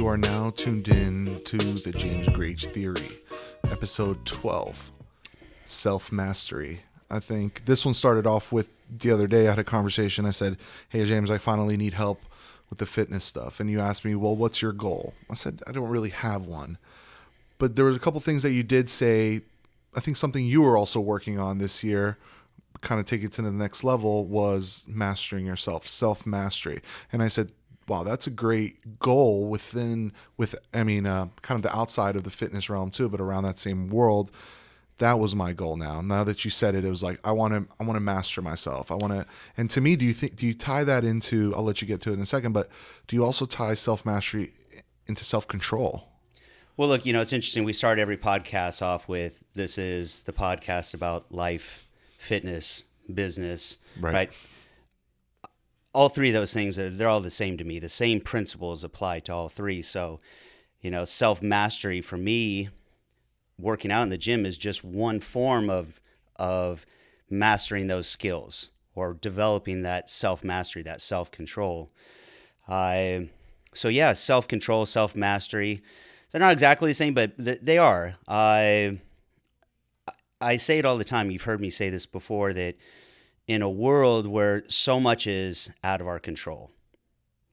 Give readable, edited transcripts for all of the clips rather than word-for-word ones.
You are now tuned in to the James Grage Theory, episode 12, self-mastery. I think this one started off with the other day. I had a conversation. I said, hey, James, I finally need help with the fitness stuff. And you asked me, well, what's your goal? I said, I don't really have one. But there was a couple things that you did say. I think something you were also working on this year, kind of take it to the next level, was mastering yourself, self-mastery. And I said, wow, that's a great goal kind of the outside of the fitness realm too, but around that same world. That was my goal. Now that you said it, it was like, I want to master myself. And to me, do you tie that into, I'll let you get to it in a second, but do you also tie self-mastery into self-control? Well, look, it's interesting. We start every podcast off with, this is the podcast about life, fitness, business, right? All three of those things, they're all the same to me. The same principles apply to all three. So, self-mastery for me, working out in the gym is just one form of mastering those skills or developing that self-mastery, that self-control. Self-control, self-mastery, they're not exactly the same, but they are. I say it all the time. You've heard me say this before, that in a world where so much is out of our control,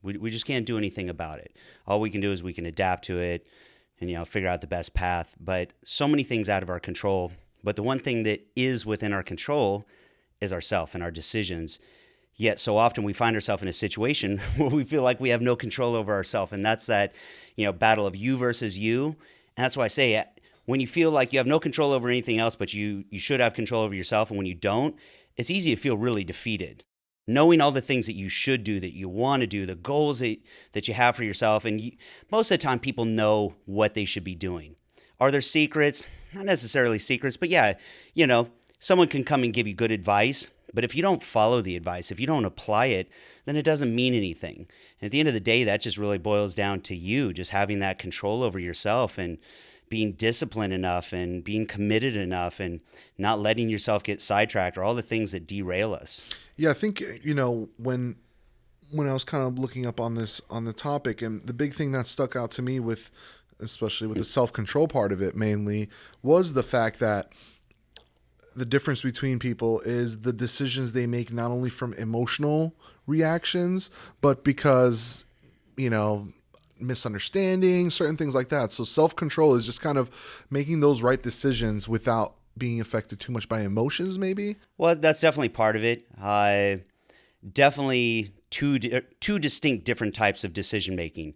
we just can't do anything about it. All we can do is we can adapt to it and, figure out the best path. But so many things out of our control. But the one thing that is within our control is ourself and our decisions. Yet so often we find ourselves in a situation where we feel like we have no control over ourselves. And that's that, battle of you versus you. And that's why I say, when you feel like you have no control over anything else, but you should have control over yourself, and when you don't, it's easy to feel really defeated. Knowing all the things that you should do, that you want to do, the goals that you have for yourself. And most of the time, people know what they should be doing. Are there secrets? Not necessarily secrets, but yeah, someone can come and give you good advice. But if you don't follow the advice, if you don't apply it, then it doesn't mean anything. And at the end of the day, that just really boils down to you just having that control over yourself and being disciplined enough and being committed enough and not letting yourself get sidetracked, or all the things that derail us. Yeah, I think, when I was kind of looking up on the topic, and the big thing that stuck out to me especially with the self-control part of it mainly, was the fact that the difference between people is the decisions they make, not only from emotional reactions, but because, misunderstanding, certain things like that. So self-control is just kind of making those right decisions without being affected too much by emotions, maybe? Well, that's definitely part of it. Definitely two distinct different types of decision making.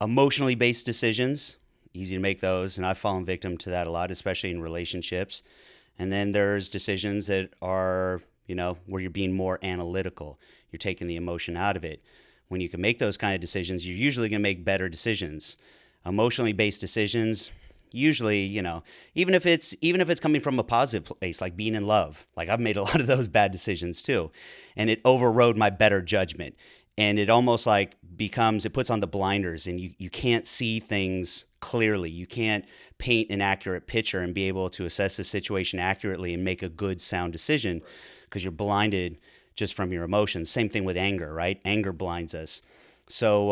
Emotionally based decisions, easy to make those, and I've fallen victim to that a lot, especially in relationships. And then there's decisions that are, where you're being more analytical. You're taking the emotion out of it. When you can make those kind of decisions, you're usually going to make better decisions. Emotionally based decisions, usually, even if it's coming from a positive place, like being in love. Like, I've made a lot of those bad decisions too, and it overrode my better judgment. And it almost like it puts on the blinders, and you can't see things clearly. You can't paint an accurate picture and be able to assess the situation accurately and make a good, sound decision because you're blinded just from your emotions. Same thing with anger, right? Anger blinds us. So,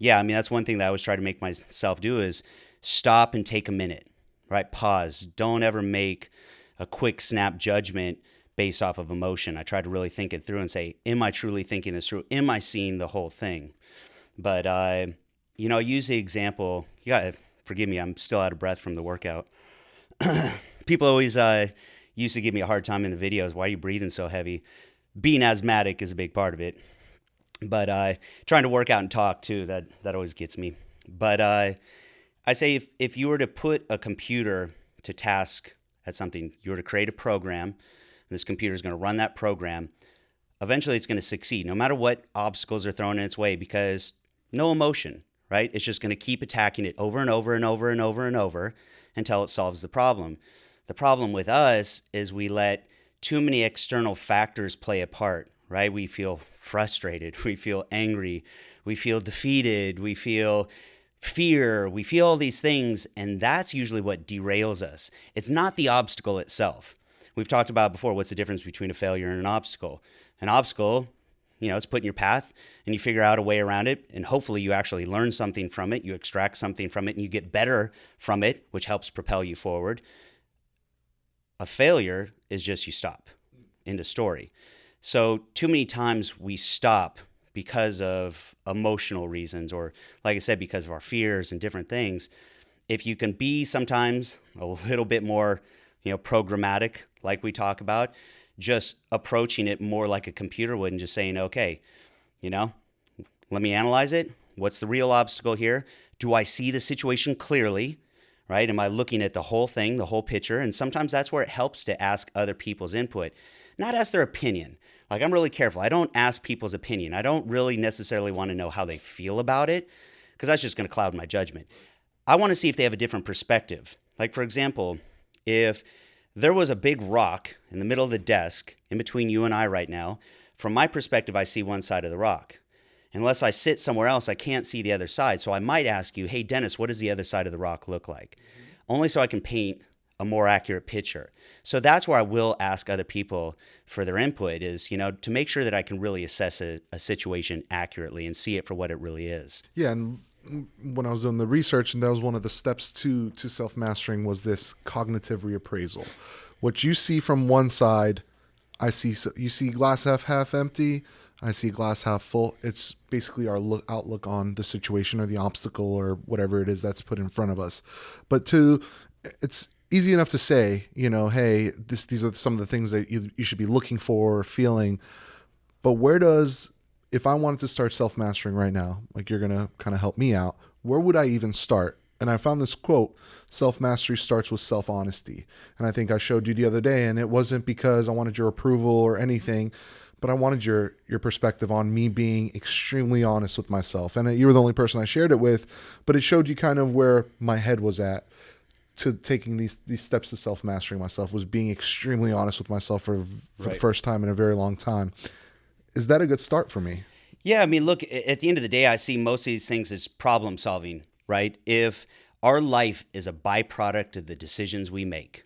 that's one thing that I always try to make myself do is stop and take a minute, right? Pause. Don't ever make a quick snap judgment based off of emotion. I try to really think it through and say, am I truly thinking this through? Am I seeing the whole thing? But, use the example. You got to forgive me. I'm still out of breath from the workout. People always used to give me a hard time in the videos. Why are you breathing so heavy? Being asthmatic is a big part of it. But trying to work out and talk too, that always gets me. But I say if you were to put a computer to task at something, you were to create a program, and this computer is going to run that program, eventually it's going to succeed no matter what obstacles are thrown in its way, because no emotion, right? It's just going to keep attacking it over and over and over and over and over until it solves the problem. The problem with us is we let too many external factors play a part, right? We feel frustrated, we feel angry, we feel defeated, we feel fear, we feel all these things, and that's usually what derails us. It's not the obstacle itself. We've talked about before, what's the difference between a failure and an obstacle? An obstacle, it's put in your path, and you figure out a way around it, and hopefully you actually learn something from it, you extract something from it, and you get better from it, which helps propel you forward. A failure is just you stop. End of story. So too many times we stop because of emotional reasons, or like I said, because of our fears and different things. If you can be sometimes a little bit more, programmatic, like we talk about, just approaching it more like a computer would and just saying, okay, let me analyze it. What's the real obstacle here? Do I see the situation clearly? Right? Am I looking at the whole thing, the whole picture? And sometimes that's where it helps to ask other people's input, not ask their opinion. Like, I'm really careful. I don't ask people's opinion. I don't really necessarily want to know how they feel about it, because that's just going to cloud my judgment. I want to see if they have a different perspective. Like, for example, if there was a big rock in the middle of the desk in between you and I right now, from my perspective, I see one side of the rock. Unless I sit somewhere else, I can't see the other side. So I might ask you, hey, Dennis, what does the other side of the rock look like? Only so I can paint a more accurate picture. So that's where I will ask other people for their input, is, to make sure that I can really assess a situation accurately and see it for what it really is. Yeah, and when I was doing the research, and that was one of the steps to self-mastering, was this cognitive reappraisal. What you see from one side, you see glass half empty, I see glass half full. It's basically our outlook on the situation or the obstacle or whatever it is that's put in front of us. But it's easy enough to say, hey, these are some of the things that you should be looking for or feeling. But if I wanted to start self-mastering right now, like you're going to kind of help me out, where would I even start? And I found this quote: self-mastery starts with self-honesty. And I think I showed you the other day, and it wasn't because I wanted your approval or anything, but I wanted your perspective on me being extremely honest with myself. And you were the only person I shared it with, but it showed you kind of where my head was at to taking these steps to self-mastering myself, was being extremely honest with myself for the first time in a very long time. Is that a good start for me? Yeah, I mean, look, at the end of the day, I see most of these things as problem solving, right? If our life is a byproduct of the decisions we make,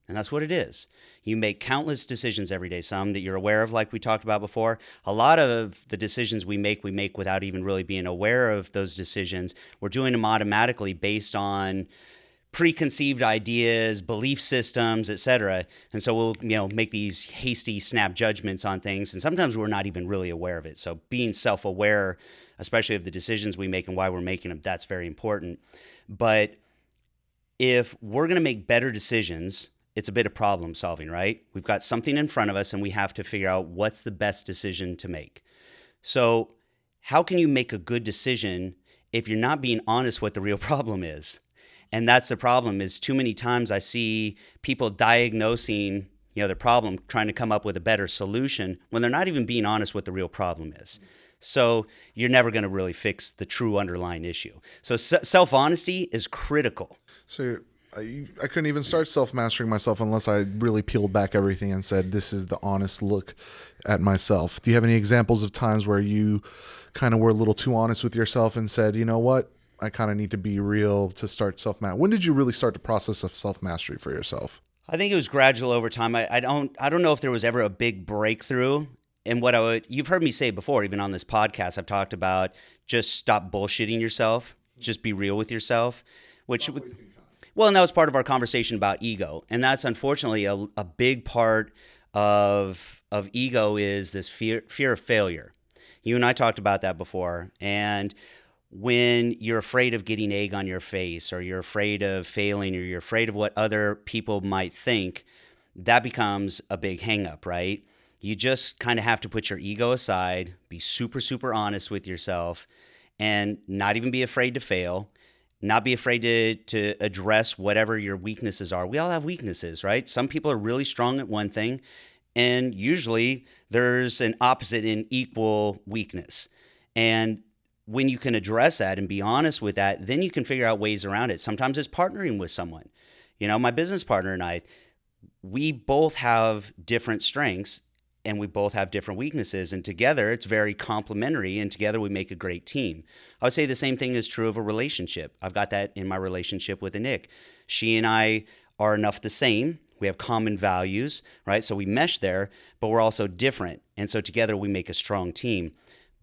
and that's what it is. You make countless decisions every day, some that you're aware of, like we talked about before. A lot of the decisions we make without even really being aware of those decisions. We're doing them automatically based on preconceived ideas, belief systems, etc. And so we'll, make these hasty snap judgments on things. And sometimes we're not even really aware of it. So being self-aware, especially of the decisions we make and why we're making them, that's very important. But if we're going to make better decisions, it's a bit of problem solving, right? We've got something in front of us and we have to figure out what's the best decision to make. So how can you make a good decision if you're not being honest what the real problem is? And that's the problem, is too many times I see people diagnosing, their problem, trying to come up with a better solution when they're not even being honest what the real problem is. So you're never going to really fix the true underlying issue. So self-honesty is critical. So I couldn't even start self-mastering myself unless I really peeled back everything and said, this is the honest look at myself. Do you have any examples of times where you kind of were a little too honest with yourself and said, you know what? I kind of need to be real to start self-mastery. When did you really start the process of self-mastery for yourself? I think it was gradual over time. I don't know if there was ever a big breakthrough. And you've heard me say before, even on this podcast, I've talked about just stop bullshitting yourself. Just be real with yourself, and that was part of our conversation about ego. And that's unfortunately a big part of ego, is this fear of failure. You and I talked about that before. And when you're afraid of getting egg on your face, or you're afraid of failing, or you're afraid of what other people might think, that becomes a big hang up, right? You just kind of have to put your ego aside, be super, super honest with yourself, and not even be afraid to fail, not be afraid to address whatever your weaknesses are. We all have weaknesses, right? Some people are really strong at one thing, and usually there's an opposite in equal weakness. And when you can address that and be honest with that, then you can figure out ways around it. Sometimes it's partnering with someone. My business partner and I, we both have different strengths and we both have different weaknesses. And together it's very complementary, and together we make a great team. I would say the same thing is true of a relationship. I've got that in my relationship with Nick. She and I are enough the same We have common values, right? So we mesh there, but we're also different. And so together we make a strong team.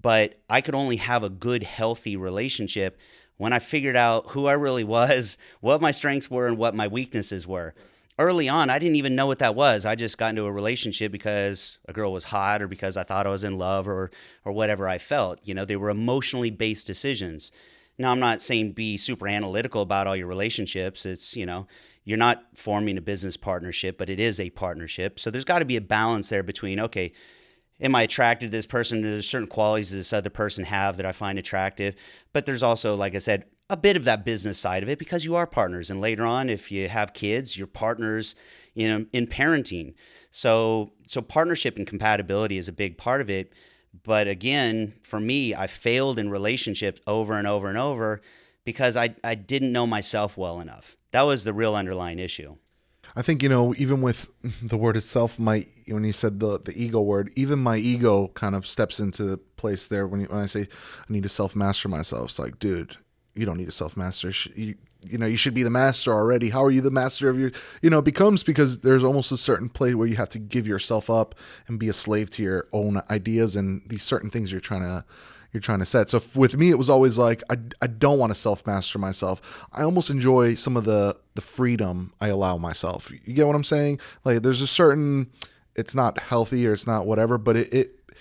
But I could only have a good, healthy relationship when I figured out who I really was, what my strengths were, and what my weaknesses were. Early on, I didn't even know what that was. I just got into a relationship because a girl was hot or because I thought I was in love or whatever I felt. You know, they were emotionally based decisions. Now, I'm not saying be super analytical about all your relationships. It's, you know, you're not forming a business partnership, but it is a partnership. So there's got to be a balance there between, okay, am I attracted to this person? There's certain qualities this other person have that I find attractive. But there's also, like I said, a bit of that business side of it because you are partners. And later on, if you have kids, you're partners, you know, in parenting. So partnership and compatibility is a big part of it. But again, for me, I failed in relationships over and over and over because I didn't know myself well enough. That was the real underlying issue. I think, you know, even with the word itself, when you said the ego word, even my ego kind of steps into place there when I say I need to self-master myself. It's like, dude, you don't need to self-master. You know, you should be the master already. How are you the master of your, you know, it becomes because there's almost a certain place where you have to give yourself up and be a slave to your own ideas and these certain things you're trying to set. So with me, it was always like, I don't want to self-master myself. I almost enjoy some of the freedom I allow myself. You get what I'm saying? Like there's a certain, it's not healthy or it's not whatever, but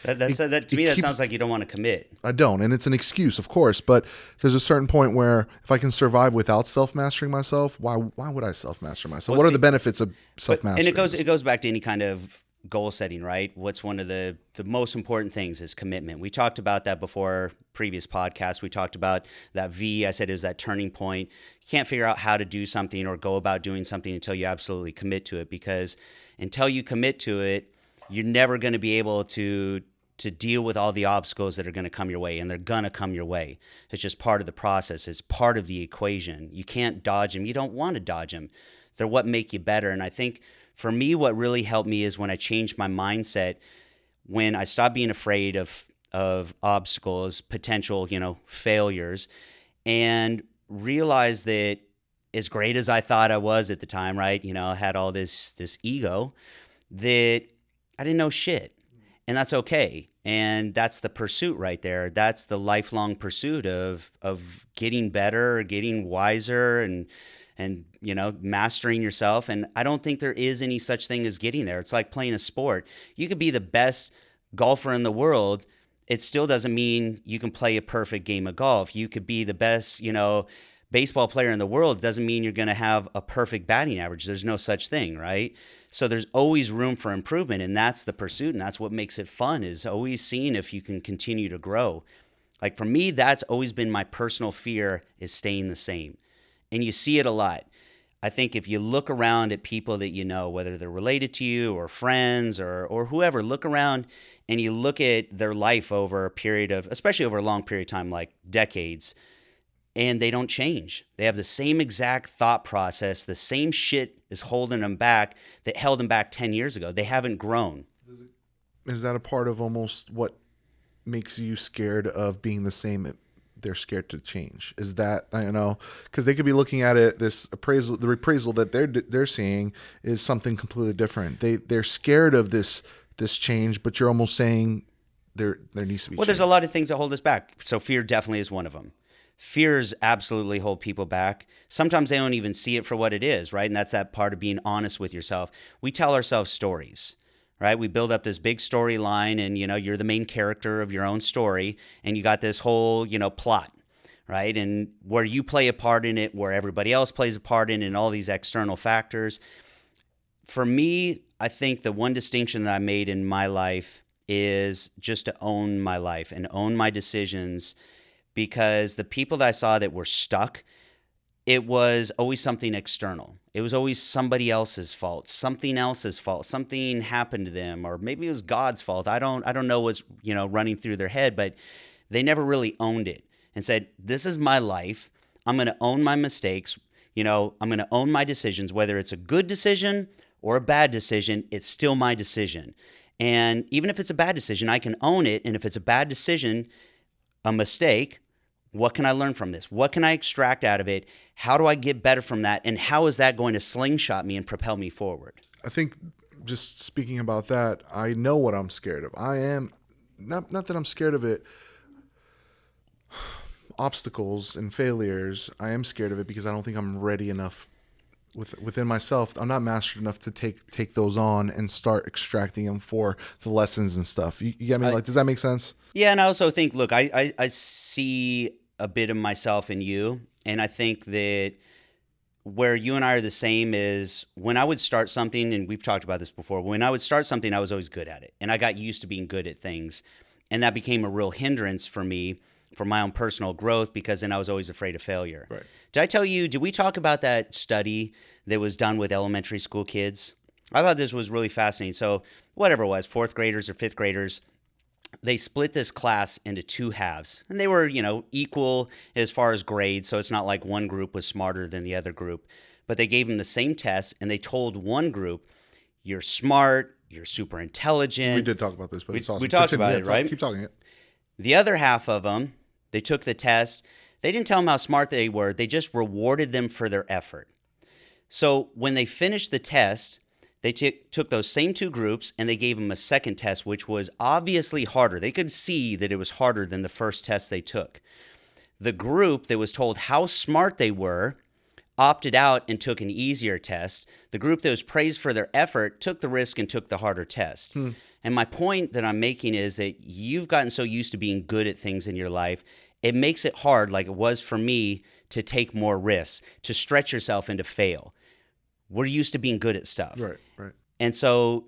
that sounds like you don't want to commit. I don't. And it's an excuse, of course, but there's a certain point where if I can survive without self-mastering myself, why would I self-master myself? What are the benefits of self-mastery? And it goes back to any kind of goal setting, right? What's one of the most important things is commitment. We talked about that before previous podcasts. We talked about that V. I said it was that turning point. You can't figure out how to do something or go about doing something until you absolutely commit to it, because until you commit to it, you're never going to be able to deal with all the obstacles that are going to come your way, and they're going to come your way. It's just part of the process. It's part of the equation. You can't dodge them. You don't want to dodge them. They're what make you better. And I think for me, what really helped me is when I changed my mindset, when I stopped being afraid of obstacles, potential, you know, failures, and realized that as great as I thought I was at the time, right? You know, I had all this ego that I didn't know shit. And that's okay. And that's the pursuit right there. That's the lifelong pursuit of getting better, getting wiser, and you know, mastering yourself. And I don't think there is any such thing as getting there. It's like playing a sport. You could be the best golfer in the world. It still doesn't mean you can play a perfect game of golf. You could be the best, you know, baseball player in the world. It doesn't mean you're going to have a perfect batting average. There's no such thing, right? So there's always room for improvement, and that's the pursuit, and that's what makes it fun, is always seeing if you can continue to grow. Like for me, that's always been my personal fear, is staying the same. And you see it a lot. I think if you look around at people that you know, whether they're related to you or friends or whoever, look around and you look at their life over a period of, especially over a long period of time, like decades, and they don't change. They have the same exact thought process. The same shit is holding them back that held them back 10 years ago. They haven't grown. Is that a part of almost what makes you scared of being the same? They're scared to change. Is that, I don't know, because they could be looking at it, the reappraisal that they're seeing is something completely different. They're scared of this change, but you're almost saying there needs to be change. There's a lot of things that hold us back. So fear definitely is one of them. Fears absolutely hold people back. Sometimes they don't even see it for what it is, right? And that's that part of being honest with yourself. We tell ourselves stories, right? We build up this big storyline, and, you know, you're the main character of your own story, and you got this whole, you know, plot, right? And where you play a part in it, where everybody else plays a part in it, and all these external factors. For me, I think the one distinction that I made in my life is just to own my life and own my decisions, because the people that I saw that were stuck, it was always something external. It was always somebody else's fault, something else's fault. Something happened to them, or maybe it was God's fault. I don't know what's, you know, running through their head, but they never really owned it and said, this is my life. I'm going to own my mistakes. You know, I'm going to own my decisions, whether it's a good decision or a bad decision, it's still my decision. And even if it's a bad decision, I can own it. And if it's a bad decision, a mistake, what can I learn from this? What can I extract out of it? How do I get better from that? And how is that going to slingshot me and propel me forward? I think just speaking about that, I know what I'm scared of. I am not that I'm scared of it. Obstacles and failures, I am scared of it because I don't think I'm ready enough within myself. I'm not mastered enough to take those on and start extracting them for the lessons and stuff. You get me? Like, does that make sense? Yeah, and I also think, look, I see a bit of myself in you, and I think that where you and I are the same is when I would start something, and we've talked about this before, when I would start something, I was always good at it, and I got used to being good at things, and that became a real hindrance for me for my own personal growth because then I was always afraid of failure. Right. Did we talk about that study that was done with elementary school kids? I thought this was really fascinating. So whatever it was, fourth graders or fifth graders, they split this class into two halves, and they were, equal as far as grades. So it's not like one group was smarter than the other group, but they gave them the same test, and they told one group, you're smart, you're super intelligent. We did talk about this, but it's awesome. We talked about it, right? Keep talking it. The other half of them, they took the test. They didn't tell them how smart they were. They just rewarded them for their effort. So when they finished the test, they took those same two groups and they gave them a second test, which was obviously harder. They could see that it was harder than the first test they took. The group that was told how smart they were opted out and took an easier test. The group that was praised for their effort took the risk and took the harder test. And my point that I'm making is that you've gotten so used to being good at things in your life, it makes it hard, like it was for me, to take more risks, to stretch yourself and to fail. We're used to being good at stuff. Right. And so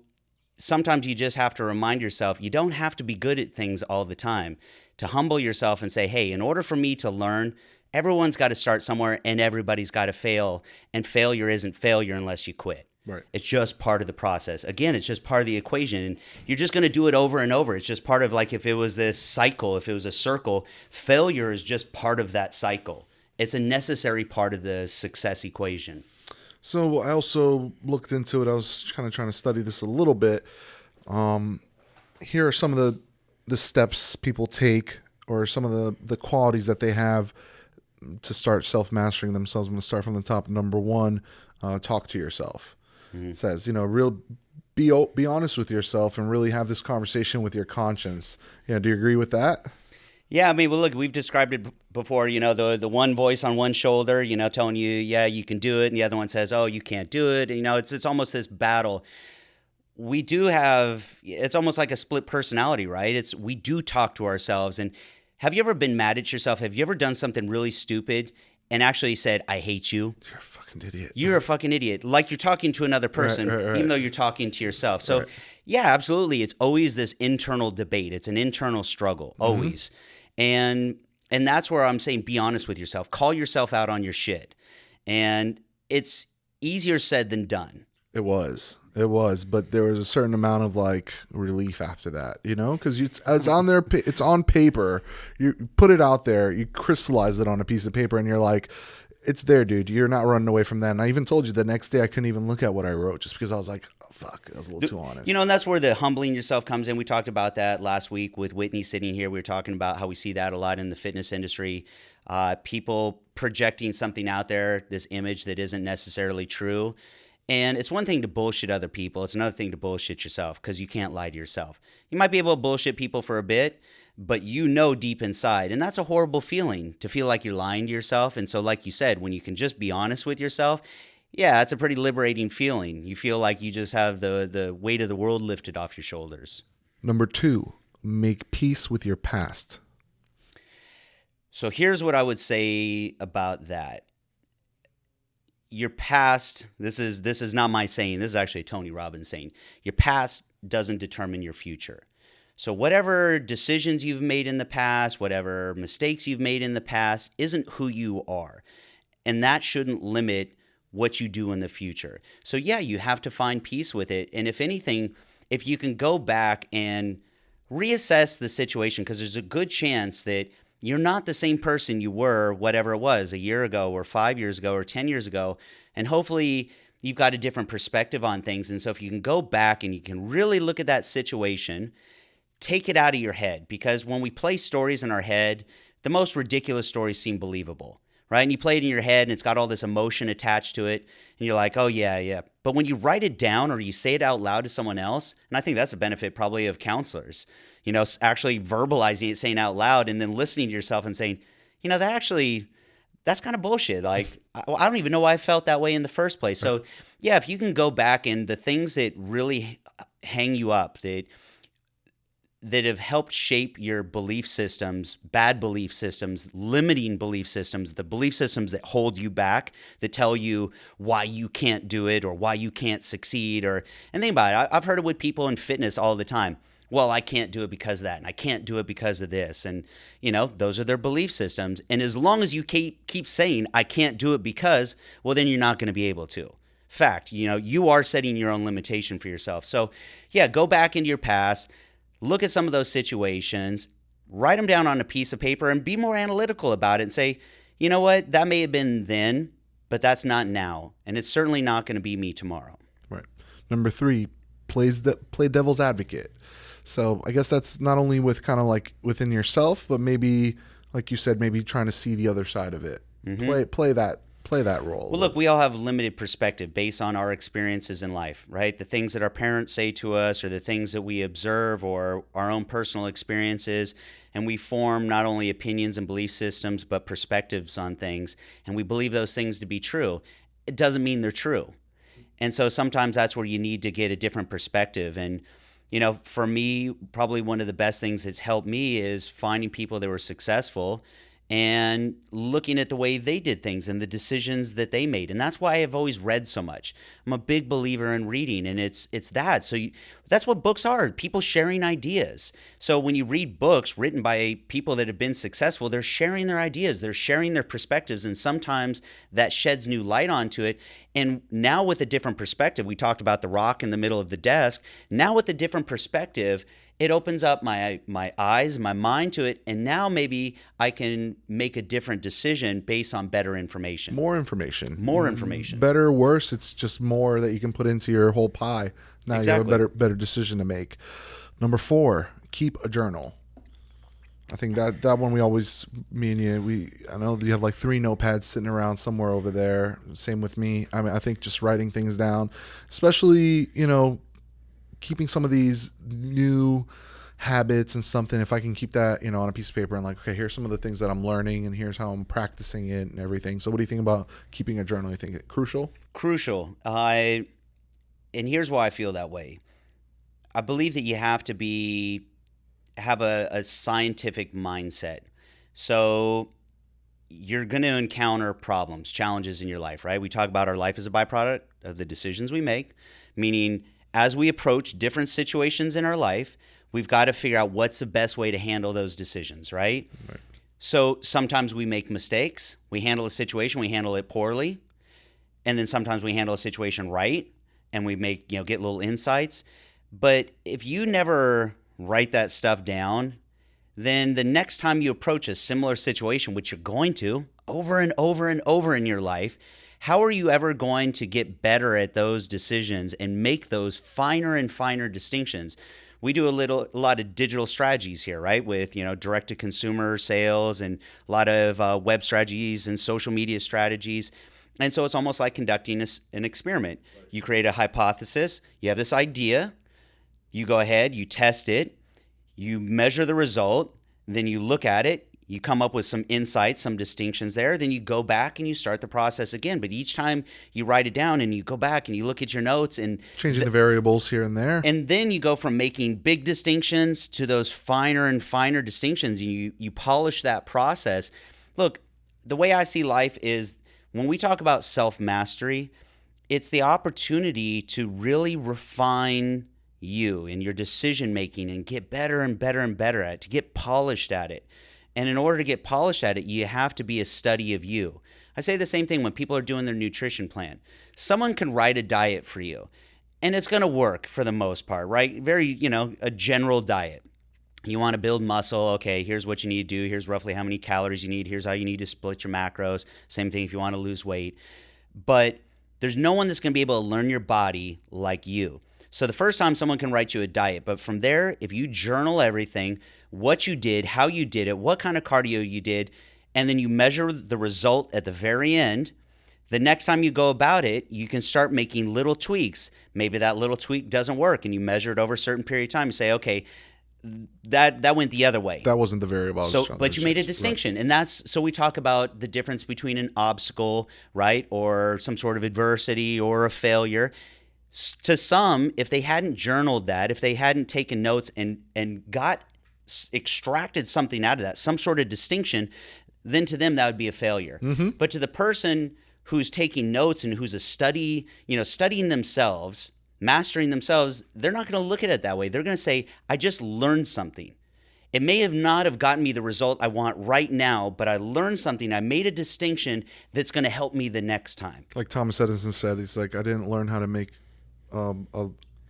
sometimes you just have to remind yourself, you don't have to be good at things all the time. To humble yourself and say, hey, in order for me to learn, everyone's got to start somewhere and everybody's got to fail. And failure isn't failure unless you quit. Right. It's just part of the process. Again, it's just part of the equation. And you're just going to do it over and over. It's just part of, like, if it was this cycle, if it was a circle, failure is just part of that cycle. It's a necessary part of the success equation. So I also looked into it. I was kind of trying to study this a little bit. Here are some of the steps people take, or some of the qualities that they have to start self-mastering themselves. I'm going to start from the top. Number one, talk to yourself. It says, be honest with yourself and really have this conversation with your conscience. Do you agree with that? Yeah, I mean, well, look, we've described it before, the one voice on one shoulder, telling you, yeah, you can do it. And the other one says, oh, you can't do it. It's almost this battle. We do have, it's almost like a split personality, right? We do talk to ourselves. And have you ever been mad at yourself? Have you ever done something really stupid and actually said, I hate you? You're a fucking idiot. You're a fucking idiot. Like you're talking to another person, right. even though you're talking to yourself. So yeah, absolutely. It's always this internal debate. It's an internal struggle, always. And that's where I'm saying, be honest with yourself. Call yourself out on your shit. And it's easier said than done. It was, but there was a certain amount of relief after that, because it's on there, it's on paper. You put it out there, you crystallize it on a piece of paper, and you're like, it's there, dude. You're not running away from that. And I even told you the next day I couldn't even look at what I wrote just because I was like, oh, fuck, that was a little too honest. And that's where the humbling yourself comes in. We talked about that last week with Whitney sitting here. We were talking about how we see that a lot in the fitness industry. People projecting something out there, this image that isn't necessarily true. And it's one thing to bullshit other people. It's another thing to bullshit yourself, because you can't lie to yourself. You might be able to bullshit people for a bit, but deep inside. And that's a horrible feeling, to feel like you're lying to yourself. And so like you said, when you can just be honest with yourself, yeah, it's a pretty liberating feeling. You feel like you just have the weight of the world lifted off your shoulders. Number two, make peace with your past. So here's what I would say about that. Your past, this is not my saying, this is actually Tony Robbins saying, your past doesn't determine your future. So whatever decisions you've made in the past, whatever mistakes you've made in the past, isn't who you are. And that shouldn't limit what you do in the future. So yeah, you have to find peace with it. And if anything, if you can go back and reassess the situation, because there's a good chance that you're not the same person you were, whatever it was, a year ago or 5 years ago or 10 years ago. And hopefully you've got a different perspective on things. And so if you can go back and you can really look at that situation, take it out of your head. Because when we play stories in our head, the most ridiculous stories seem believable, right? And you play it in your head and it's got all this emotion attached to it. And you're like, oh, yeah, yeah. But when you write it down or you say it out loud to someone else, and I think that's a benefit probably of counselors, actually verbalizing it, saying out loud, and then listening to yourself and saying, that's kind of bullshit. Like, I don't even know why I felt that way in the first place. So, yeah, if you can go back and the things that really hang you up, that have helped shape your belief systems, bad belief systems, limiting belief systems, the belief systems that hold you back, that tell you why you can't do it or why you can't succeed. And think about it. I've heard it with people in fitness all the time. Well, I can't do it because of that, and I can't do it because of this. And, those are their belief systems. And as long as you keep saying, I can't do it because, well, then you're not going to be able to. Fact, you are setting your own limitation for yourself. So, yeah, go back into your past. Look at some of those situations, write them down on a piece of paper, and be more analytical about it and say, you know what, that may have been then, but that's not now. And it's certainly not going to be me tomorrow. Right. Number 3, play devil's advocate. So I guess that's not only with kind of like within yourself, but maybe, like you said, maybe trying to see the other side of it. Mm-hmm. Play that role. Well, look, we all have limited perspective based on our experiences in life, right? The things that our parents say to us or the things that we observe or our own personal experiences, and we form not only opinions and belief systems, but perspectives on things, and we believe those things to be true. It doesn't mean they're true. And so sometimes that's where you need to get a different perspective. And, for me, probably one of the best things that's helped me is finding people that were successful and looking at the way they did things and the decisions that they made. And that's why I've always read so much. I'm a big believer in reading, and it's that. So that's what books are, people sharing ideas. So when you read books written by people that have been successful, they're sharing their ideas, they're sharing their perspectives, and sometimes that sheds new light onto it. And now with a different perspective, we talked about the rock in the middle of the desk. Now with a different perspective, it opens up my eyes, my mind to it, and now maybe I can make a different decision based on better information. More information. Better, worse, it's just more that you can put into your whole pie. Now exactly. You have a better decision to make. Number 4, keep a journal. I think that one me and you, I know you have like 3 notepads sitting around somewhere over there. Same with me. I mean, I think just writing things down, especially, keeping some of these new habits and something, if I can keep that, on a piece of paper and like, okay, here's some of the things that I'm learning and here's how I'm practicing it and everything. So what do you think about keeping a journal? You think it crucial? Crucial. And here's why I feel that way. I believe that you have to have a scientific mindset. So you're going to encounter problems, challenges in your life, right? We talk about our life as a byproduct of the decisions we make, meaning as we approach different situations in our life, we've got to figure out what's the best way to handle those decisions, right? So sometimes we make mistakes. We handle a situation, we handle it poorly. And then sometimes we handle a situation right and we get little insights. But if you never write that stuff down, then the next time you approach a similar situation, which you're going to over and over and over in your life, how are you ever going to get better at those decisions and make those finer and finer distinctions? We do a lot of digital strategies here, right? With, direct to consumer sales and a lot of web strategies and social media strategies. And so it's almost like conducting an experiment. You create a hypothesis, you have this idea, you go ahead, you test it, you measure the result, then you look at it, you come up with some insights, some distinctions there, then you go back and you start the process again. But each time you write it down and you go back and you look at your notes and changing the variables here and there. And then you go from making big distinctions to those finer and finer distinctions. And you polish that process. Look, the way I see life is when we talk about self-mastery, it's the opportunity to really refine you and your decision making and get better and better and better at it, to get polished at it. And in order to get polished at it, you have to be a study of you. I say the same thing when people are doing their nutrition plan. Someone can write a diet for you, and it's going to work for the most part, right? Very, a general diet. You want to build muscle. Okay, here's what you need to do. Here's roughly how many calories you need. Here's how you need to split your macros. Same thing if you want to lose weight. But there's no one that's going to be able to learn your body like you. So the first time someone can write you a diet, but from there, if you journal everything, what you did, how you did it, what kind of cardio you did, and then you measure the result at the very end, the next time you go about it, you can start making little tweaks. Maybe that little tweak doesn't work, and you measure it over a certain period of time. You say, okay, that went the other way. That wasn't the variable. But you made a distinction. Right. And that's, so we talk about the difference between an obstacle, right, or some sort of adversity or a failure. To some, if they hadn't journaled that, if they hadn't taken notes and extracted something out of that, some sort of distinction, then to them that would be a failure. Mm-hmm. But to the person who's taking notes and who's studying themselves, mastering themselves, they're not going to look at it that way. They're going to say, I just learned something. It may have not have gotten me the result I want right now, but I learned something. I made a distinction that's going to help me the next time. Like Thomas Edison said, he's like, I didn't learn how to make, or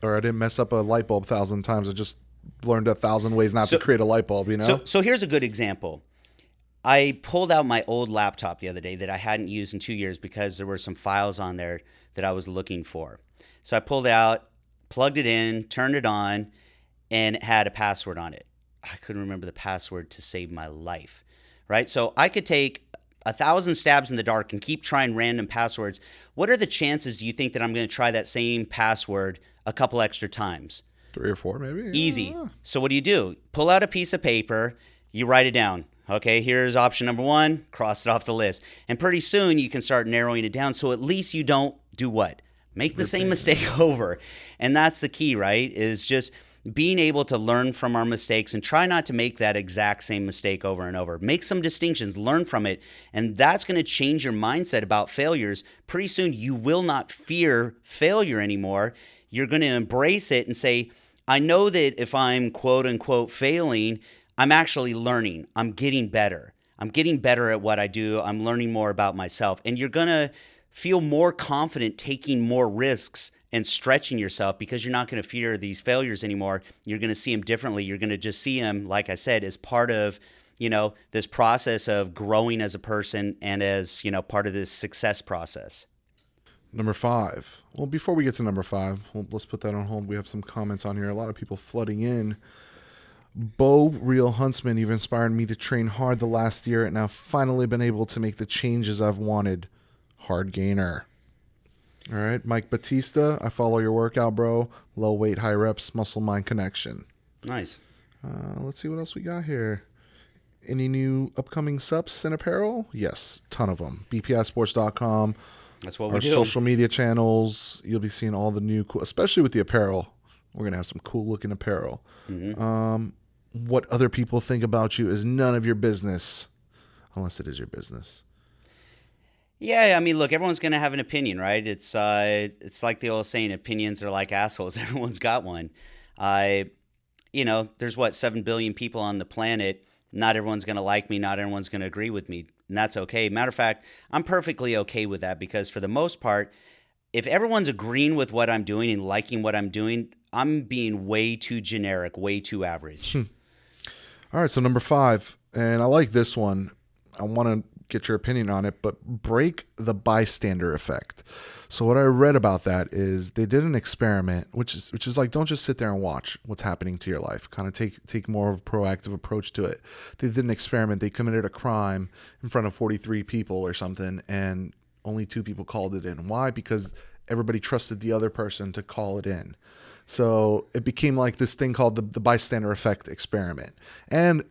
I didn't mess up a light bulb 1,000 times. I just learned 1,000 ways not to create a light bulb, you know? So here's a good example. I pulled out my old laptop the other day that I hadn't used in 2 years because there were some files on there that I was looking for. So I pulled it out, plugged it in, turned it on, and it had a password on it. I couldn't remember the password to save my life, right? So I could take 1,000 stabs in the dark and keep trying random passwords. What are the chances do you think that I'm going to try that same password a couple extra times? 3 or 4 maybe. Easy. So what do? Pull out a piece of paper, you write it down. Okay, here's option number 1, cross it off the list. And pretty soon you can start narrowing it down, so at least you don't do what? Make the same mistake over. And that's the key, right? Is just being able to learn from our mistakes and try not to make that exact same mistake over and over. Make some distinctions, learn from it, and that's going to change your mindset about failures. Pretty soon you will not fear failure anymore. You're going to embrace it and say, I know that if I'm quote unquote failing, I'm actually learning. I'm getting better. I'm getting better at what I do. I'm learning more about myself. And you're going to feel more confident taking more risks and stretching yourself because you're not going to fear these failures anymore. You're going to see them differently. You're going to just see them, like I said, as part of, this process of growing as a person and as, part of this success process. Number 5. Well, before we get to number 5, let's put that on hold. We have some comments on here. A lot of people flooding in. Bo Real Huntsman, you've inspired me to train hard the last year and now finally been able to make the changes I've wanted. Hard gainer. All right. Mike Batista, I follow your workout, bro. Low weight, high reps, muscle mind connection. Nice. Let's see what else we got here. Any new upcoming subs and apparel? Yes, ton of them. bpisports.com. That's what we do. Our social media channels. You'll be seeing all the new cool, especially with the apparel. We're going to have some cool looking apparel. Mm-hmm. What other people think about you is none of your business, unless it is your business. Yeah, I mean, look, everyone's going to have an opinion, right? It's like the old saying, opinions are like assholes. Everyone's got one. There's 7 billion people on the planet. Not everyone's going to like me. Not everyone's going to agree with me. And that's okay. Matter of fact, I'm perfectly okay with that because for the most part, if everyone's agreeing with what I'm doing and liking what I'm doing, I'm being way too generic, way too average. All right, so number 5, and I like this one. I want to get your opinion on it, but break the bystander effect. So what I read about that is they did an experiment, which is like, don't just sit there and watch what's happening to your life. Kind of take more of a proactive approach to it. They did an experiment. They committed a crime in front of 43 people or something, and only 2 people called it in. Why? Because everybody trusted the other person to call it in. So it became like this thing called the bystander effect experiment. And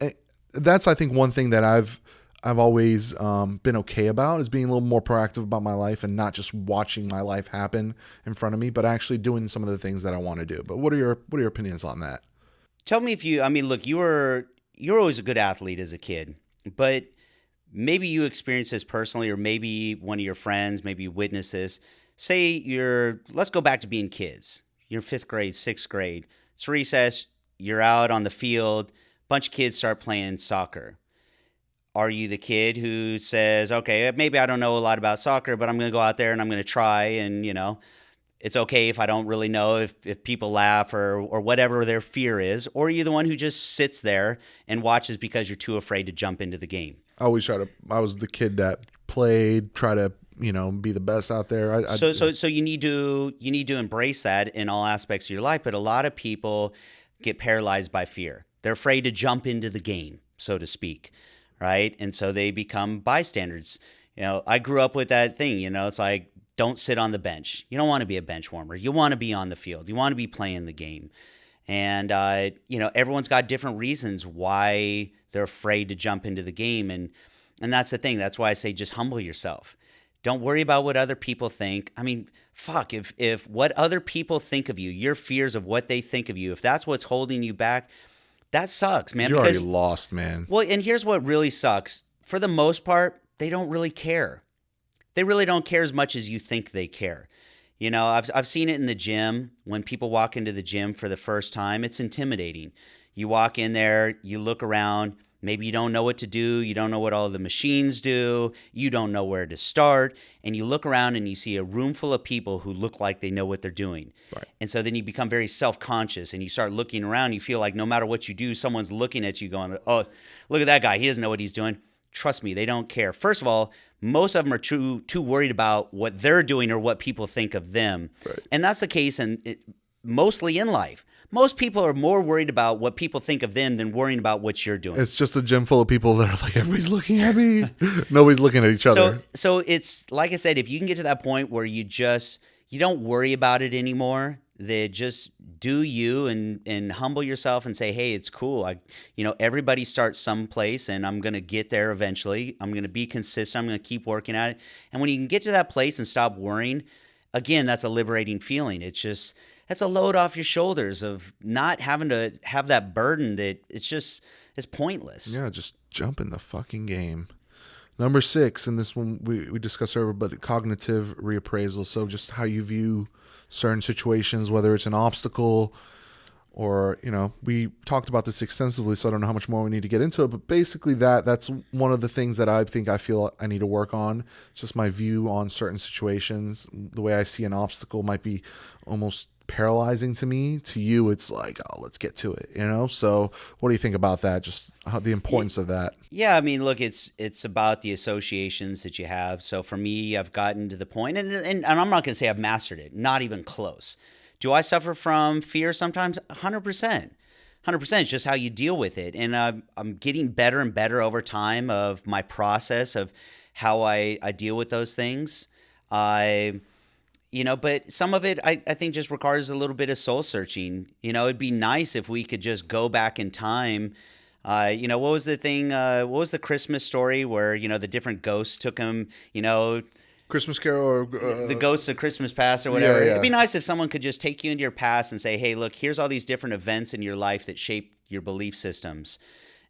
that's, I think, one thing that I've always been okay about is being a little more proactive about my life and not just watching my life happen in front of me, but actually doing some of the things that I want to do. But what are your opinions on that? Tell me look, you're always a good athlete as a kid, but maybe you experienced this personally, or maybe one of your friends, maybe you witnessed this. Let's go back to being kids. You're 5th grade, 6th grade. It's recess. You're out on the field. Bunch of kids start playing soccer. Are you the kid who says, okay, maybe I don't know a lot about soccer, but I'm going to go out there and I'm going to try, and, it's okay if I don't really know if people laugh or whatever their fear is? Or are you the one who just sits there and watches because you're too afraid to jump into the game? I was the kid that played, try to, be the best out there. So you need to embrace that in all aspects of your life. But a lot of people get paralyzed by fear. They're afraid to jump into the game, so to speak. right? And so they become bystanders. I grew up with that thing, it's like, don't sit on the bench. You don't want to be a bench warmer. You want to be on the field. You want to be playing the game. And, everyone's got different reasons why they're afraid to jump into the game. And that's the thing. That's why I say just humble yourself. Don't worry about what other people think. I mean, fuck, if what other people think of you, your fears of what they think of you, if that's what's holding you back, that sucks, man. You're already lost, man. Well, and here's what really sucks. For the most part, they don't really care. They really don't care as much as you think they care. I've seen it in the gym. When people walk into the gym for the first time, it's intimidating. You walk in there, you look around, maybe you don't know what to do, you don't know what all the machines do, you don't know where to start, and you look around and you see a room full of people who look like they know what they're doing. Right. And so then you become very self-conscious and you start looking around, you feel like no matter what you do, someone's looking at you going, oh, look at that guy, he doesn't know what he's doing. Trust me, they don't care. First of all, most of them are too worried about what they're doing or what people think of them. Right. And that's the case mostly in life. Most people are more worried about what people think of them than worrying about what you're doing. It's just a gym full of people that are like, everybody's looking at me. Nobody's looking at each other. So it's like I said, if you can get to that point where you don't worry about it anymore, that just do you and humble yourself and say, hey, it's cool. Everybody starts someplace and I'm going to get there eventually. I'm going to be consistent. I'm going to keep working at it. And when you can get to that place and stop worrying, again, that's a liberating feeling. That's a load off your shoulders of not having to have that burden that it's pointless. Yeah, just jump in the fucking game. Number 6, and this one we discussed earlier, but cognitive reappraisal. So just how you view certain situations, whether it's an obstacle or, we talked about this extensively, so I don't know how much more we need to get into it. But basically that's one of the things that I feel I need to work on. It's just my view on certain situations. The way I see an obstacle might be almost paralyzing to me. To you, it's like, oh, let's get to it, So what do you think about that? Just the importance of that. Yeah, I mean, look, it's about the associations that you have. So for me, I've gotten to the point, and I'm not going to say I've mastered it, not even close. Do I suffer from fear sometimes? 100%. 100%. It's just how you deal with it. And I'm getting better and better over time of my process of how I deal with those things. But some of it I think just requires a little bit of soul searching. It'd be nice if we could just go back in time. What was the thing? What was the Christmas story where, the different ghosts took him, Christmas Carol or the ghosts of Christmas past or whatever. Yeah. It'd be nice if someone could just take you into your past and say, hey, look, here's all these different events in your life that shape your belief systems.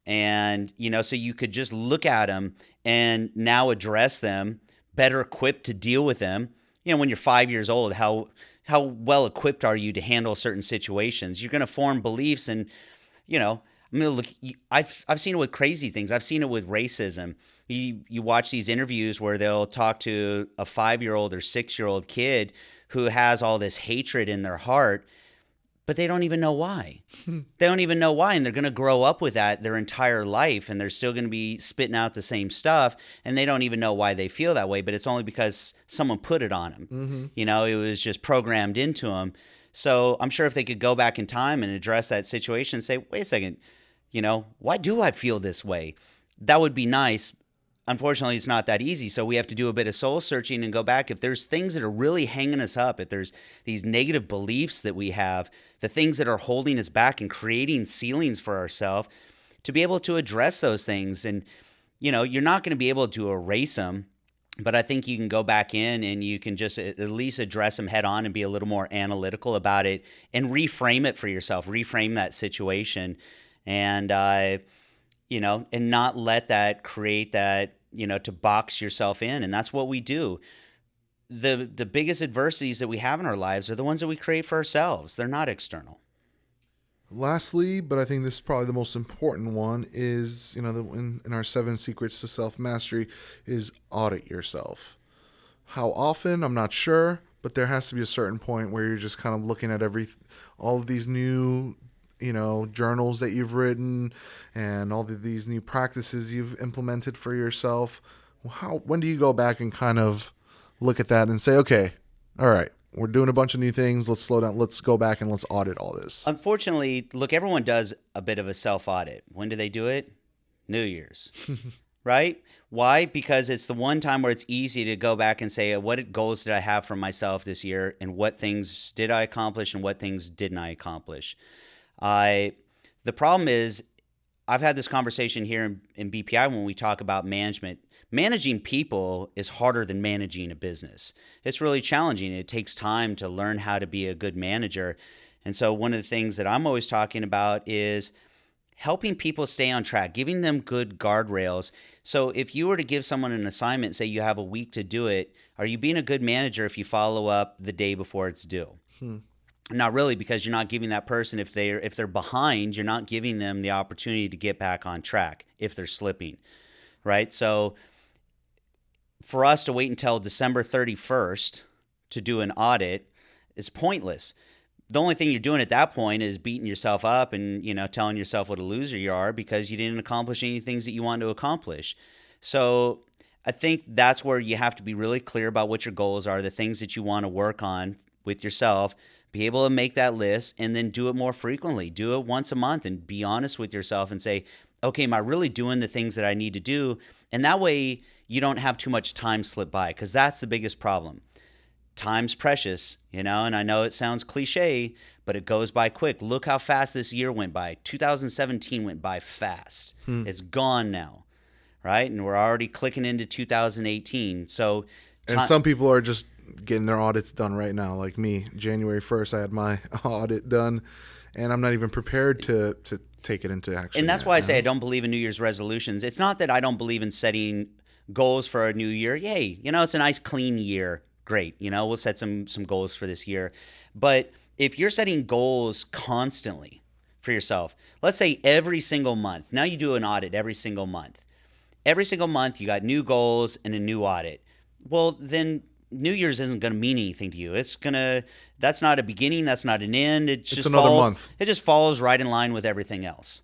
And, so you could just look at them and now address them, better equipped to deal with them. When you're 5 years old, how well equipped are you to handle certain situations? You're going to form beliefs, and look. I've seen it with crazy things. I've seen it with racism. You watch these interviews where they'll talk to a 5-year-old or 6-year-old kid who has all this hatred in their heart, but they don't even know why. They don't even know why, and they're going to grow up with that their entire life, and they're still going to be spitting out the same stuff, and they don't even know why they feel that way, but it's only because someone put it on them. Mm-hmm. It was just programmed into them. So I'm sure if they could go back in time and address that situation and say, wait a second, why do I feel this way? That would be nice. Unfortunately, it's not that easy. So we have to do a bit of soul searching and go back. If there's things that are really hanging us up, if there's these negative beliefs that we have, the things that are holding us back and creating ceilings for ourselves, to be able to address those things. And, you're not going to be able to erase them, but I think you can go back in and you can just at least address them head on and be a little more analytical about it and reframe it for yourself, reframe that situation. And, and not let that create that, to box yourself in. And that's what we do. The biggest adversities that we have in our lives are the ones that we create for ourselves. They're not external. Lastly, but I think this is probably the most important one, is, in our 7 secrets to self-mastery, is audit yourself. How often, I'm not sure, but there has to be a certain point where you're just kind of looking at all of these new journals that you've written and all of these new practices you've implemented for yourself. When do you go back and kind of look at that and say, okay, all right, we're doing a bunch of new things. Let's slow down. Let's go back and let's audit all this. Unfortunately, look, everyone does a bit of a self-audit. When do they do it? New Year's. right? Why? Because it's the one time where it's easy to go back and say, what goals did I have for myself this year, and what things did I accomplish and what things didn't I accomplish? The problem is, I've had this conversation here in BPI when we talk about management. Managing people is harder than managing a business. It's really challenging. It takes time to learn how to be a good manager. And so one of the things that I'm always talking about is helping people stay on track, giving them good guardrails. So if you were to give someone an assignment, say you have a week to do it, are you being a good manager if you follow up the day before it's due? Not really, because you're not giving that person, if they're behind, you're not giving them the opportunity to get back on track if they're slipping, right? So for us to wait until December 31st to do an audit is pointless. The only thing you're doing at that point is beating yourself up and, telling yourself what a loser you are because you didn't accomplish any things that you wanted to accomplish. So I think that's where you have to be really clear about what your goals are, the things that you want to work on with yourself, be able to make that list, and then do it more frequently. Do it once a month and be honest with yourself and say, okay, am I really doing the things that I need to do? And that way you don't have too much time slip by, because that's the biggest problem. Time's precious, and I know it sounds cliche, but it goes by quick. Look how fast this year went by. 2017 went by fast. It's gone now, right? And we're already clicking into 2018. So, and some people are just getting their audits done right now, like me. January 1st, I had my audit done, and I'm not even prepared to take it into action. And that's why I say I don't believe in New Year's resolutions. It's not that I don't believe in setting goals for a new year. Yay, it's a nice clean year. Great. We'll set some goals for this year. But if you're setting goals constantly for yourself, let's say every single month, now you do an audit every single month. Every single month you got new goals and a new audit. Well, then New Year's isn't going to mean anything to you. That's not a beginning. That's not an end. It's just another month. It just follows right in line with everything else.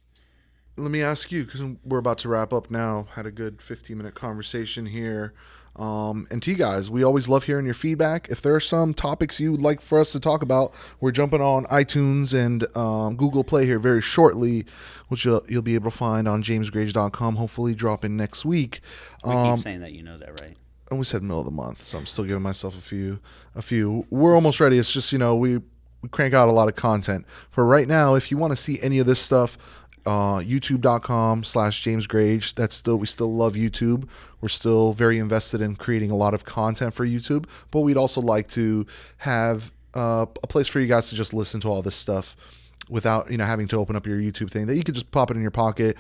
Let me ask you, because we're about to wrap up now. Had a good 15-minute conversation here. And to you guys, we always love hearing your feedback. If there are some topics you would like for us to talk about, we're jumping on iTunes and Google Play here very shortly, which you'll be able to find on jamesgrage.com, hopefully dropping next week. We keep saying that, that, right? And we said middle of the month, so I'm still giving myself a few. We're almost ready. It's just, we crank out a lot of content. For right now, if you want to see any of this stuff, youtube.com/JamesGrage. We still love YouTube. We're still very invested in creating a lot of content for YouTube, but we'd also like to have a place for you guys to just listen to all this stuff without, having to open up your YouTube thing, that you could just pop it in your pocket,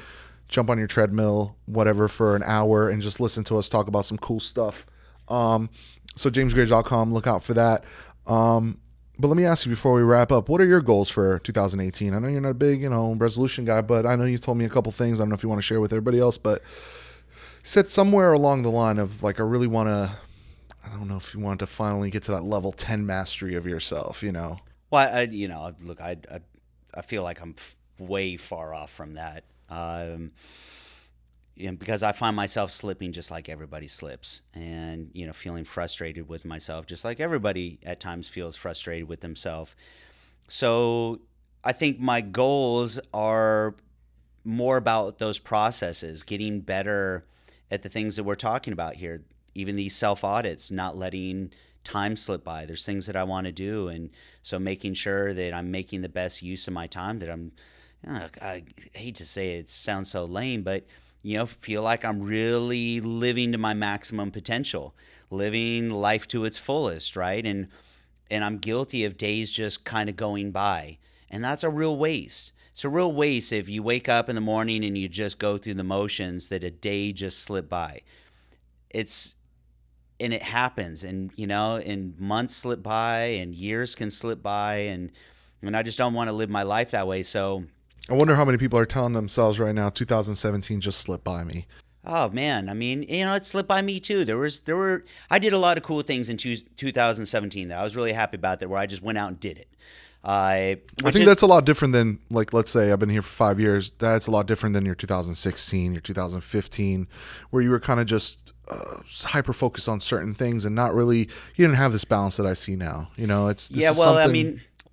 jump on your treadmill, whatever, for an hour and just listen to us talk about some cool stuff. So jamesgrage.com, look out for that. But let me ask you before we wrap up, what are your goals for 2018? I know you're not a big, resolution guy, but I know you told me a couple things. I don't know if you want to share with everybody else, but you said somewhere along the line of I really want to, I don't know if you want to finally get to that level 10 mastery of yourself, Well, I feel like I'm way far off from that. Because I find myself slipping just like everybody slips, and feeling frustrated with myself just like everybody at times feels frustrated with themselves. So I think my goals are more about those processes, getting better at the things that we're talking about here, even these self-audits, not letting time slip by. There's things that I want to do, and so making sure that I'm making the best use of my time, that I hate to say it sounds so lame, but feel like I'm really living to my maximum potential, living life to its fullest, right? And I'm guilty of days just kind of going by, and that's a real waste. It's a real waste if you wake up in the morning and you just go through the motions, that a day just slipped by. And it happens, and and months slip by, and years can slip by, and I just don't want to live my life that way. So I wonder how many people are telling themselves right now, 2017 just slipped by me. Oh man, it slipped by me too. I did a lot of cool things in 2017 that I was really happy about, that where I just went out and did it. I think that's a lot different than, let's say I've been here for 5 years. That's a lot different than your 2016, your 2015, where you were kind of just hyper focused on certain things and not really, you didn't have this balance that I see now.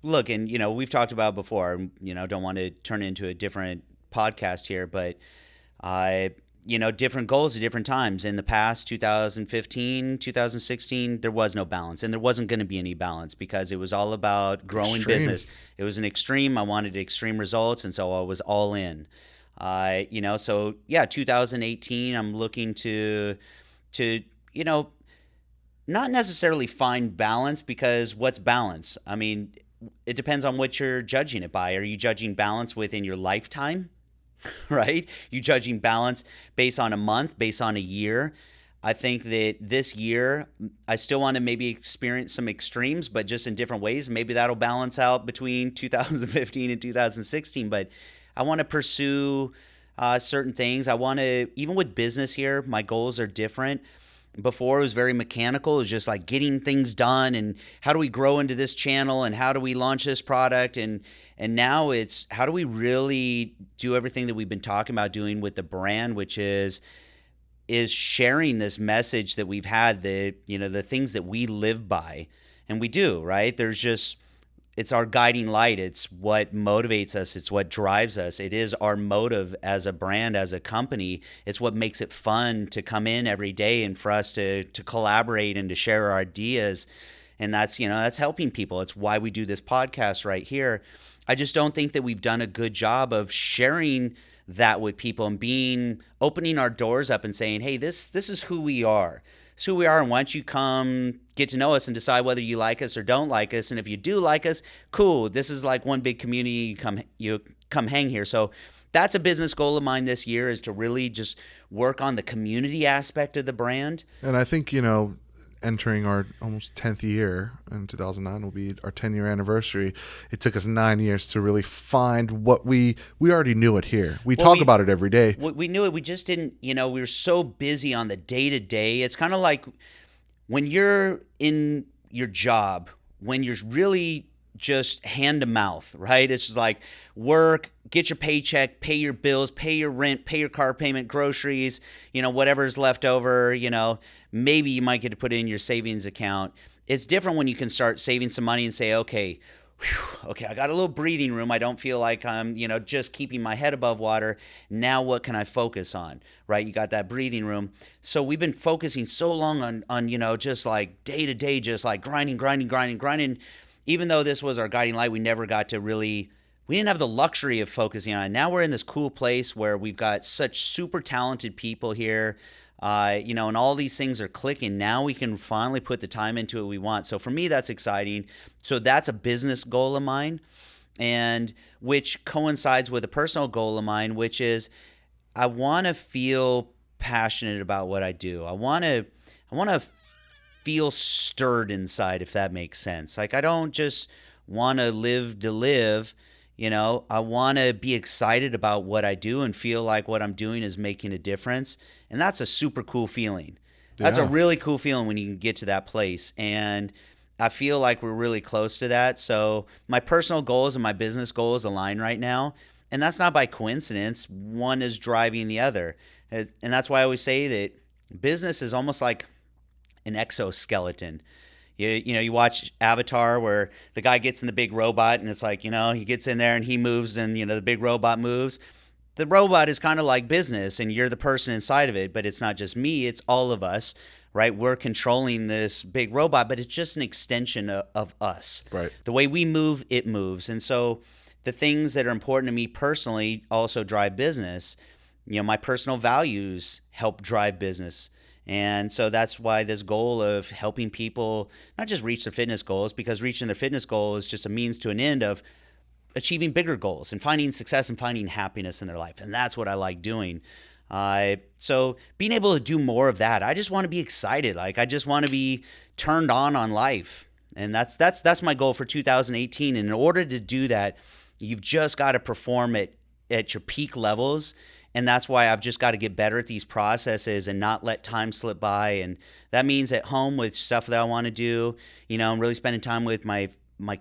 Look, and we've talked about it before. Don't want to turn it into a different podcast here, but different goals at different times. In the past, 2015, 2016, there was no balance, and there wasn't going to be any balance because it was all about growing Extreme. business. It was an extreme. I wanted extreme results, and so I was all in. So yeah, 2018, I'm looking to not necessarily find balance, because what's balance? I mean, it depends on what you're judging it by. Are you judging balance within your lifetime? Right? You judging balance based on a month, based on a year. I think that this year, I still want to maybe experience some extremes, but just in different ways. Maybe that'll balance out between 2015 and 2016. But I want to pursue certain things. I want to, even with business here, my goals are different. Before, it was very mechanical. It was just like getting things done, and how do we grow into this channel, and how do we launch this product, and now it's how do we really do everything that we've been talking about doing with the brand, which is sharing this message that we've had, the things that we live by, and we do, right? It's our guiding light. It's what motivates us. It's what drives us. It is our motive as a brand, as a company. It's what makes it fun to come in every day and for us to collaborate and to share our ideas. And that's helping people. It's why we do this podcast right here. I just don't think that we've done a good job of sharing that with people and opening our doors up and saying, hey, this is who we are. It's who we are, and why don't you come get to know us and decide whether you like us or don't like us. And if you do like us, cool. This is like one big community. You come hang here. So that's a business goal of mine this year, is to really just work on the community aspect of the brand. And I think, entering our almost 10th year in 2009 will be our 10-year anniversary. It took us 9 years to really find what we already knew it here. We talk about it every day. We knew it. We just didn't, we were so busy on the day-to-day. It's kind of like when you're in your job, when you're really just hand to mouth, right? It's just like work, get your paycheck, pay your bills, pay your rent, pay your car payment, groceries, whatever's left over, maybe you might get to put it in your savings account. It's different when you can start saving some money and say, okay, I got a little breathing room. I don't feel like I'm, just keeping my head above water. Now what can I focus on, right? You got that breathing room. So we've been focusing so long on just like day to day, just like grinding. Even though this was our guiding light, we never got to we didn't have the luxury of focusing on it. Now we're in this cool place where we've got such super talented people here, and all these things are clicking. Now we can finally put the time into it we want. So for me, that's exciting. So that's a business goal of mine, and which coincides with a personal goal of mine, which is I want to feel passionate about what I do. I want to feel stirred inside, if that makes sense. Like, I don't just want to live to live, I want to be excited about what I do and feel like what I'm doing is making a difference. And that's a super cool feeling. That's a really cool feeling when you can get to that place. And I feel like we're really close to that. So my personal goals and my business goals align right now. And that's not by coincidence. One is driving the other. And that's why I always say that business is almost like an exoskeleton. You watch Avatar, where the guy gets in the big robot, and it's like, he gets in there and he moves, and the big robot moves. The robot is kind of like business, and you're the person inside of it, but it's not just me, it's all of us, right? We're controlling this big robot, but it's just an extension of us. Right. The way we move, it moves. And so the things that are important to me personally also drive business. My personal values help drive business. And so that's why this goal of helping people not just reach their fitness goals, because reaching their fitness goal is just a means to an end of achieving bigger goals and finding success and finding happiness in their life. And that's what I like doing. So being able to do more of that, I just want to be excited. Like, I just want to be turned on life. And that's my goal for 2018. And in order to do that, you've just got to perform at your peak levels. And that's why I've just got to get better at these processes and not let time slip by. And that means at home with stuff that I want to do, I'm really spending time with my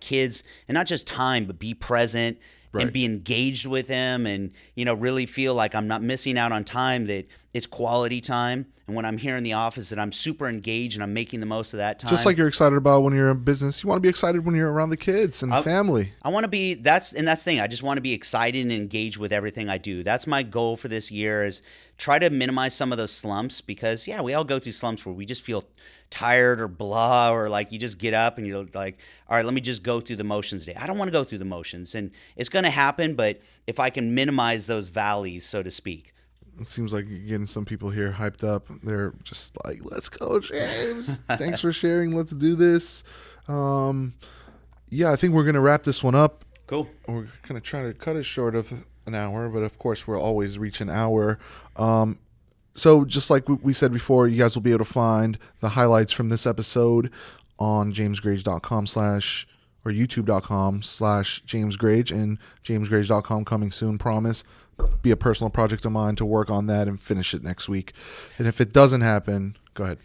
kids, and not just time, but be present. Right. And be engaged with them, and really feel like I'm not missing out on time, that it's quality time. And when I'm here in the office, that I'm super engaged and I'm making the most of that time. Just like you're excited about when you're in business, you want to be excited when you're around the kids and family. I want to be, that's the thing. I just want to be excited and engaged with everything I do. That's my goal for this year, is try to minimize some of those slumps, because yeah, we all go through slumps where we just feel tired or blah, or like you just get up and you're like, all right, let me just go through the motions today. I don't want to go through the motions, and it's going to happen. But if I can minimize those valleys, so to speak. It seems like you're getting some people here hyped up. They're just like, let's go, James. Thanks for sharing. Let's do this. Yeah, I think we're going to wrap this one up. Cool. We're going to try to cut it short of an hour, but of course we'll always reach an hour. So just like we said before, you guys will be able to find the highlights from this episode on jamesgrage.com/ or youtube.com/jamesgrage, and jamesgrage.com coming soon, promise. Be a personal project of mine to work on that and finish it next week. And if it doesn't happen, go ahead.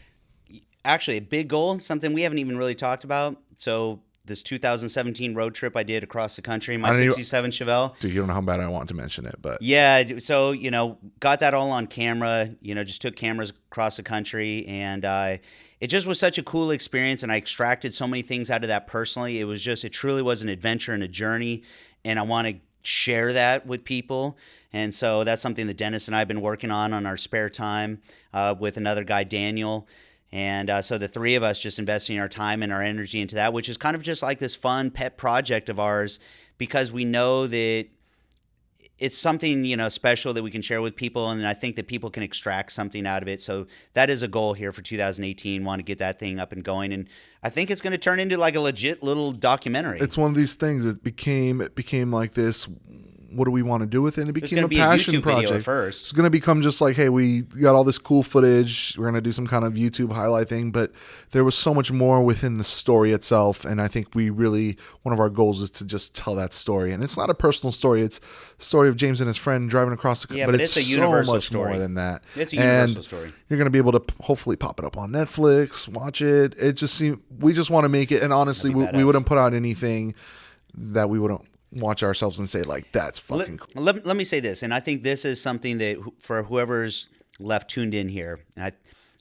Actually, a big goal, something we haven't even really talked about. So this 2017 road trip I did across the country, my 67 Chevelle. Dude, you don't know how bad I want to mention it, but yeah. So, got that all on camera, just took cameras across the country, and it just was such a cool experience. And I extracted so many things out of that personally. It truly was an adventure and a journey. And I want to share that with people. And so that's something that Dennis and I have been working on our spare time with another guy, Daniel. And so the three of us just investing our time and our energy into that, which is kind of just like this fun pet project of ours, because we know that it's something, special that we can share with people. And I think that people can extract something out of it. So that is a goal here for 2018. Want to get that thing up and going. And I think it's going to turn into like a legit little documentary. It's one of these things. It became like this. What do we want to do with it? And it became a passion YouTube project. Video at first. It's going to become just like, hey, we got all this cool footage. We're going to do some kind of YouTube highlight thing. But there was so much more within the story itself. And I think one of our goals is to just tell that story. And it's not a personal story. It's the story of James and his friend driving across the country. Yeah, but it's a universal so much story. more than that. It's a universal story. You're going to be able to hopefully pop it up on Netflix, watch it. We just want to make it. And honestly, we wouldn't put out anything that we wouldn't watch ourselves and say, like, that's fucking cool. Let me say this, and I think this is something that for whoever's left tuned in here, and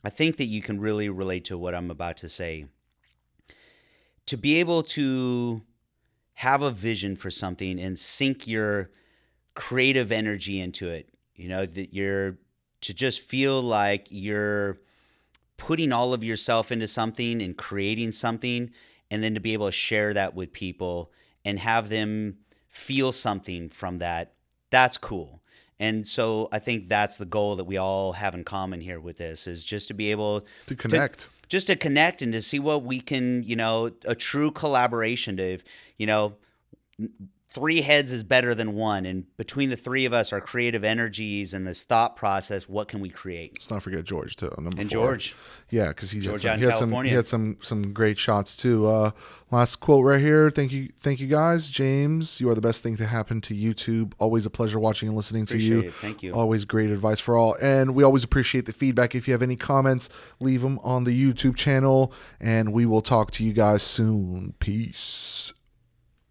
I think that you can really relate to what I'm about to say. To be able to have a vision for something and sink your creative energy into it, to just feel like you're putting all of yourself into something and creating something, and then to be able to share that with people and have them feel something from that, that's cool. And so I think that's the goal that we all have in common here with this, is just to be able to connect. Just to connect and to see what we can, a true collaboration to, three heads is better than one. And between the three of us, our creative energies and this thought process, what can we create? Let's not forget George too. Number 4. George. Yeah, because he had some great shots too. Last quote right here. Thank you guys. James, you are the best thing to happen to YouTube. Always a pleasure watching and listening to you. Thank you. Always great advice for all. And we always appreciate the feedback. If you have any comments, leave them on the YouTube channel. And we will talk to you guys soon. Peace.